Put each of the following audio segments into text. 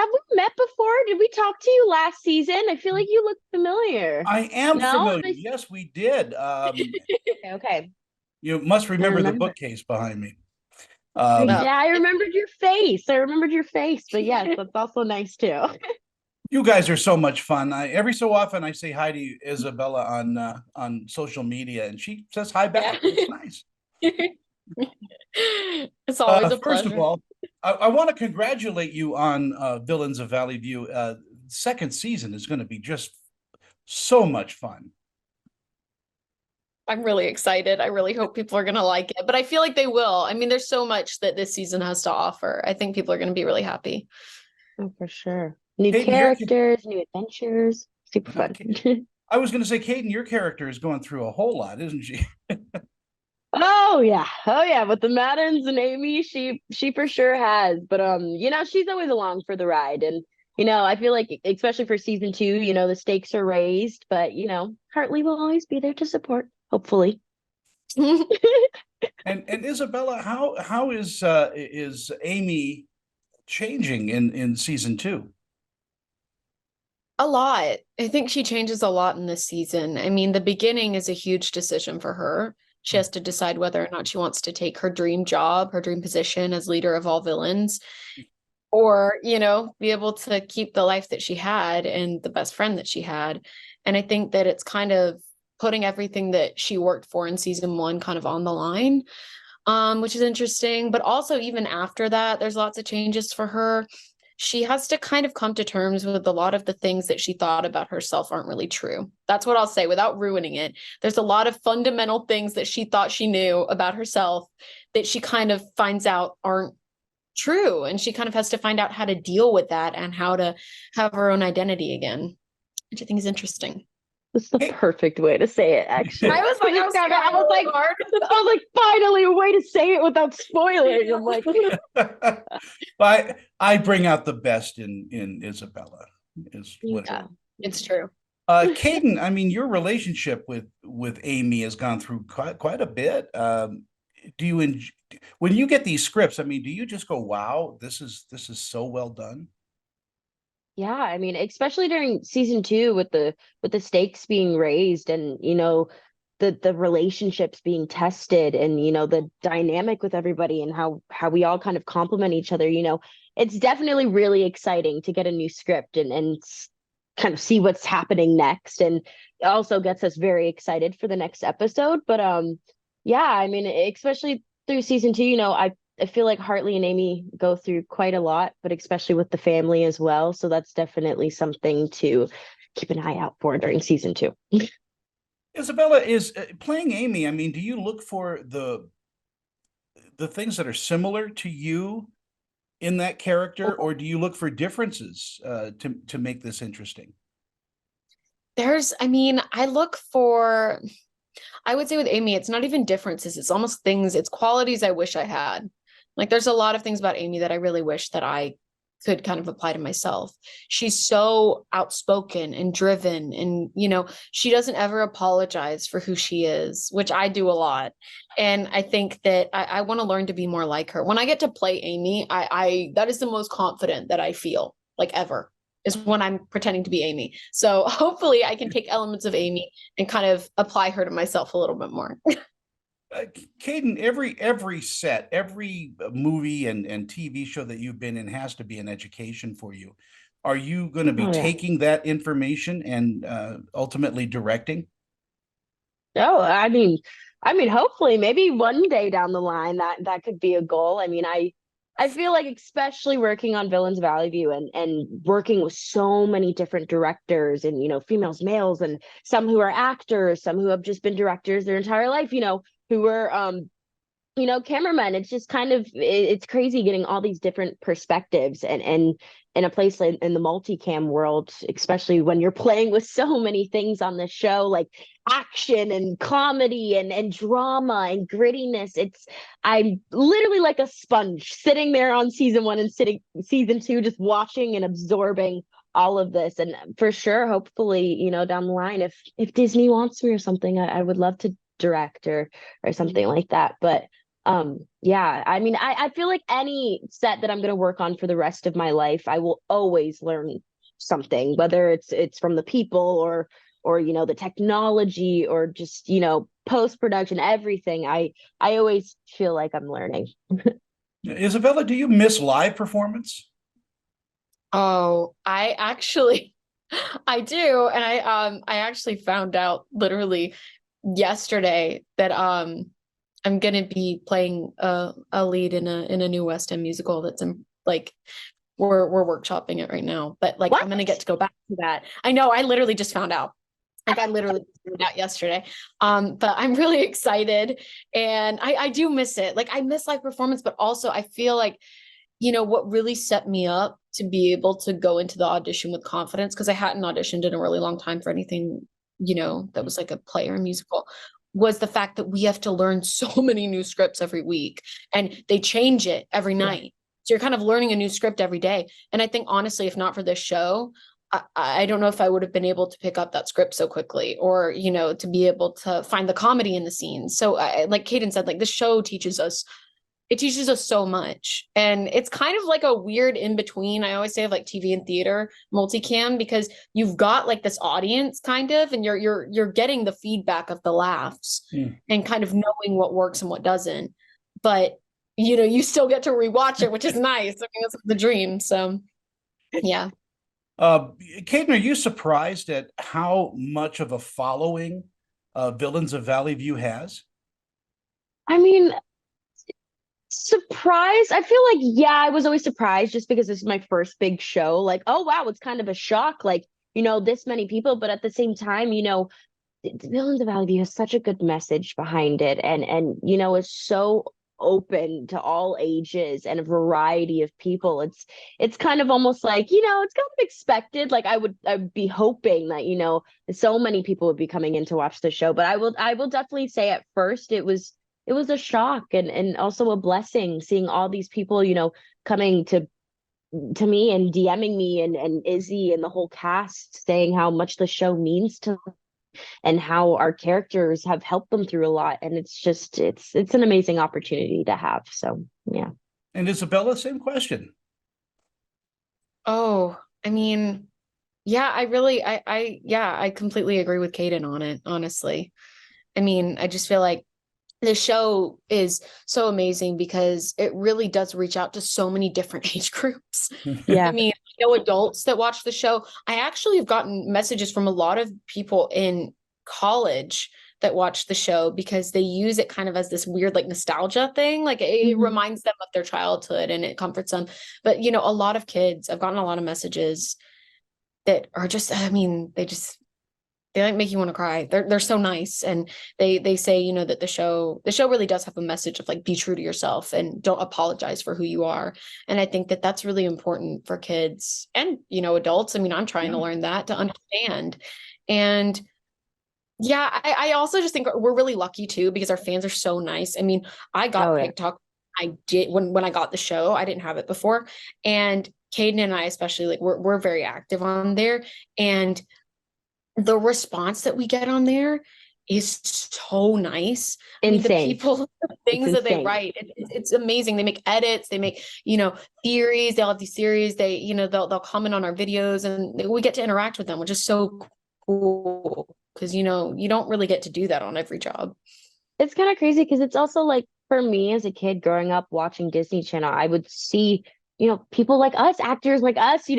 Have we met before? Did we talk to you last season? I feel like you look familiar. I am No? familiar. Yes, we did. Okay. You must I remember the remember. bookcase behind me. No. Yeah, I remembered your face. I remembered your face. But yes, that's also nice too. You guys are so much fun. Every so often I say hi to Isabella on social media, and she says hi Yeah. back. It's nice. It's always a First of pleasure. all, I want to congratulate you on Villains of Valley View. Second season is going to be just so much fun. I'm really excited. I really hope people are going to like it, but I feel like they will. I mean, there's so much that this season has to offer. I think people are going to be really happy. Oh, for sure. New Kayden, your characters, new adventures. Super fun. I was going to say, Kayden, your character is going through a whole lot, isn't she? Oh yeah. Oh yeah. With the Maddens and Amy, she for sure has. But she's always along for the ride. And I feel like especially for season 2, the stakes are raised, but Hartley will always be there to support, hopefully. And Isabella, how is Amy changing in season 2? A lot. I think she changes a lot in this season. I mean, the beginning is a huge decision for her. She has to decide whether or not she wants to take her dream job, her dream position as leader of all villains, or, be able to keep the life that she had and the best friend that she had. And I think that it's kind of putting everything that she worked for in season 1 kind of on the line, which is interesting. But also, even after that, there's lots of changes for her. She has to kind of come to terms with a lot of the things that she thought about herself aren't really true. That's what I'll say without ruining it. There's a lot of fundamental things that she thought she knew about herself that she kind of finds out aren't true. And she kind of has to find out how to deal with that and how to have her own identity again, which I think is interesting. That's the Hey. perfect way to say it, actually. I was like, I was like, finally a way to say it without spoiling. I'm like, I bring out the best in Isabella is what. yeah, it's true. Kayden, I mean, your relationship with Amy has gone through quite a bit. Do you when you get these scripts? I mean, do you just go, "Wow, this is so well done"? yeah, I mean, especially during season 2 with the stakes being raised and the relationships being tested and the dynamic with everybody and how we all kind of complement each other. It's definitely really exciting to get a new script and kind of see what's happening next, and it also gets us very excited for the next episode. But yeah, I mean, especially through season 2, I feel like Hartley and Amy go through quite a lot, but especially with the family as well. So that's definitely something to keep an eye out for during season 2. Isabella is playing Amy. I mean, do you look for the things that are similar to you in that character, or do you look for differences to make this interesting? I mean, I would say with Amy, it's not even differences. It's almost it's qualities I wish I had. Like there's a lot of things about Amy that I really wish that I could kind of apply to myself. She's so outspoken and driven and, she doesn't ever apologize for who she is, which I do a lot. And I think that I want to learn to be more like her. When I get to play Amy, that is the most confident that I feel like ever is when I'm pretending to be Amy. So hopefully I can take elements of Amy and kind of apply her to myself a little bit more. Kayden, every set, every movie and TV show that you've been in has to be an education for you. Are you going to be taking that information and ultimately directing? Oh, I mean, hopefully, maybe one day down the line that could be a goal. I mean, I feel like especially working on Villains of Valley View and working with so many different directors and females, males, and some who are actors, some who have just been directors their entire life, who were cameramen. It's just kind of it's crazy getting all these different perspectives and in a place like in the multicam world, especially when you're playing with so many things on the show, like action and comedy and drama and grittiness. I'm literally like a sponge sitting there on season 1 and season 2, just watching and absorbing all of this. And for sure, hopefully, down the line, if Disney wants me or something, I would love to direct or something like that. But Yeah, I mean, I feel like any set that I'm gonna work on for the rest of my life, I will always learn something, whether it's from the people or the technology or just post production, everything. I always feel like I'm learning. Isabella, do you miss live performance? Oh, I actually I do. And I actually found out literally yesterday that I'm gonna be playing a lead in a new West End musical that's in like we're workshopping it right now. But like What? I'm gonna get to go back to that. I know, I literally just found out. Like I literally found out yesterday. But I'm really excited and I do miss it. Like I miss live performance, but also I feel like what really set me up to be able to go into the audition with confidence, because I hadn't auditioned in a really long time for anything, that was like a play or a musical, was the fact that we have to learn so many new scripts every week and they change it every night. So you're kind of learning a new script every day. And I think honestly, if not for this show, I don't know if I would have been able to pick up that script so quickly or, to be able to find the comedy in the scenes. So like Kayden said, like this show teaches us so much. And it's kind of like a weird in between. I always say of like TV and theater multicam, because you've got like this audience kind of, and you're getting the feedback of the laughs and kind of knowing what works and what doesn't. But you still get to rewatch it, which is nice. I mean, that's the dream. So yeah. Kayden, are you surprised at how much of a following Villains of Valley View has? I mean, surprised. I feel like, yeah, I was always surprised just because this is my first big show. Like, oh wow, it's kind of a shock, like, this many people, but at the same time, Villains of Valley View has such a good message behind it and is so open to all ages and a variety of people. It's kind of almost like, it's kind of expected. Like I'd be hoping that, so many people would be coming in to watch the show. But I will definitely say at first it was a shock and also a blessing seeing all these people, coming to me and DMing me and Izzy and the whole cast saying how much the show means to them and how our characters have helped them through a lot. And it's an amazing opportunity to have. So yeah. And Isabella, same question. Oh, I mean, yeah, I completely agree with Kayden on it, honestly. I mean, I just feel like the show is so amazing because it really does reach out to so many different age groups. I Yeah. mean, adults that watch the show. I actually have gotten messages from a lot of people in college that watch the show because they use it kind of as this weird like nostalgia thing. Like it reminds them of their childhood and it comforts them. But a lot of kids, I've gotten a lot of messages that are just, I mean, they like make you want to cry. They're so nice, and they say that the show really does have a message of like be true to yourself and don't apologize for who you are. And I think that that's really important for kids and adults. I mean, I'm trying to learn that to understand. And yeah, I also just think we're really lucky too because our fans are so nice. I mean, I got Oh yeah. TikTok. I did when I got the show. I didn't have it before, and Kayden and I especially like we're very active on there, and the response that we get on there is so nice. I mean, the Insane. people, the It's things that they insane. write, it's amazing. They make edits, they make, theories. They'll have these series. They'll comment on our videos, and we get to interact with them, which is so cool because you don't really get to do that on every job. It's kind of crazy because it's also like for me as a kid growing up watching Disney Channel, I would see, people like us, actors like us,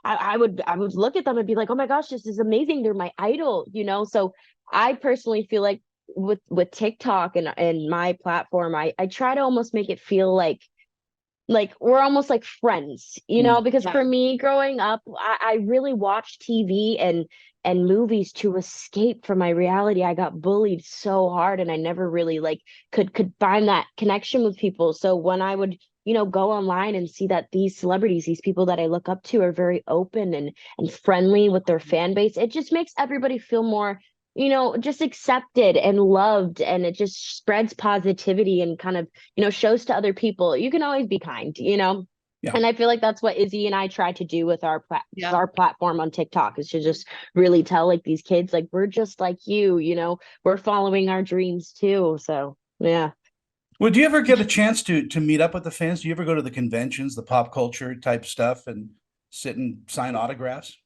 I would look at them and be like, oh my gosh, this is amazing. They're my idol. So I personally feel like with TikTok and my platform, I try to almost make it feel like we're almost like friends, because Yeah. for me growing up, I really watched TV and movies to escape from my reality. I got bullied so hard and I never really like could find that connection with people. So when I would, go online and see that these celebrities, these people that I look up to are very open and friendly with their fan base, it just makes everybody feel more just accepted and loved, and it just spreads positivity and kind of shows to other people you can always be kind. Yeah. And I feel like that's what Izzy and I try to do with Yeah. our platform on TikTok, is to just really tell like these kids like we're just like you, we're following our dreams too. So yeah. Well, do you ever get a chance to meet up with the fans? Do you ever go to the conventions, the pop culture type stuff, and sit and sign autographs?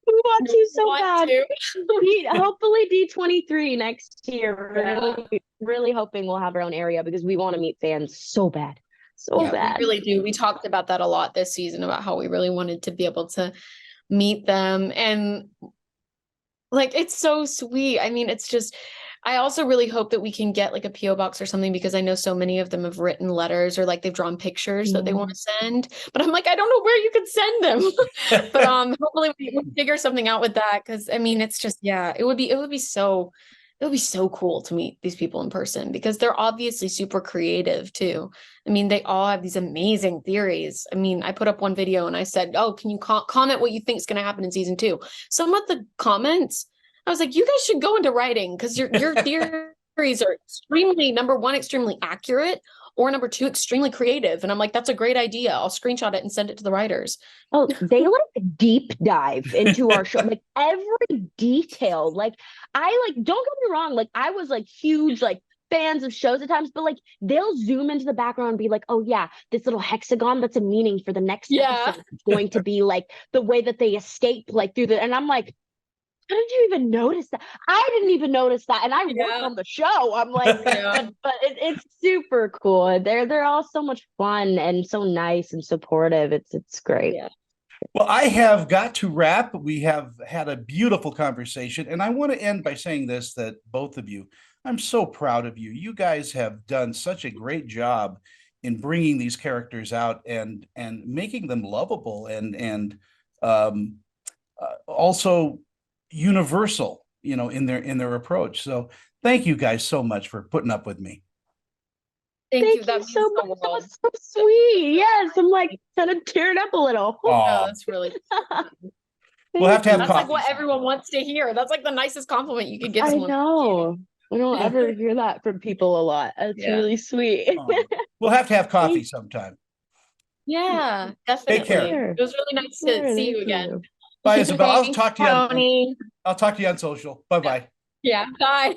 We want to so Want bad. to. Hopefully D23 next year. Yeah. Really hoping we'll have our own area because we want to meet fans so bad. So Yeah, bad. we really do. We talked about that a lot this season about how we really wanted to be able to meet them. And like, it's so sweet. I mean, it's just, I also really hope that we can get like a PO box or something because I know so many of them have written letters or like they've drawn pictures that they want to send. But I'm like, I don't know where you could send them. But hopefully we figure something out with that because I mean, it's just yeah, it would be so cool to meet these people in person because they're obviously super creative too. I mean, they all have these amazing theories. I mean, I put up one video and I said, "Oh, can you comment what you think is going to happen in season 2?" Some of the comments, I was like, "You guys should go into writing because your theories are extremely number one, extremely accurate, or number two, extremely creative." And I'm like, "That's a great idea. I'll screenshot it and send it to the writers." Oh, they like deep dive into our show, like every detail. Like I like, don't get me wrong, like I was like huge like fans of shows at times, but like they'll zoom into the background and be like, oh yeah, this little hexagon, that's a meaning for the next episode. It's going to be like the way that they escape like through the, and I'm like, how did you even notice that? I didn't even notice that, and I work on the show. I'm like, but it's super cool. They're all so much fun and so nice and supportive. It's great. Yeah. Well, I have got to wrap. We have had a beautiful conversation, and I want to end by saying this, that both of you, I'm so proud of you. You guys have done such a great job in bringing these characters out and making them lovable and also universal, in their approach. So thank you guys so much for putting up with me. Thank you. Thank you so much. That was so sweet. Yes, I'm like kind of tearing up a little. Oh, that's really. We'll have to have That's coffee. like what everyone wants to hear. That's like the nicest compliment you could give someone. I know. We don't ever hear that from people a lot. It's really sweet. We'll have to have coffee sometime. Yeah, definitely. Take care. It was really nice to see you again. Bye, Isabella. I'll talk to you. Tony. I'll talk to you on social. Bye-bye. Yeah, bye.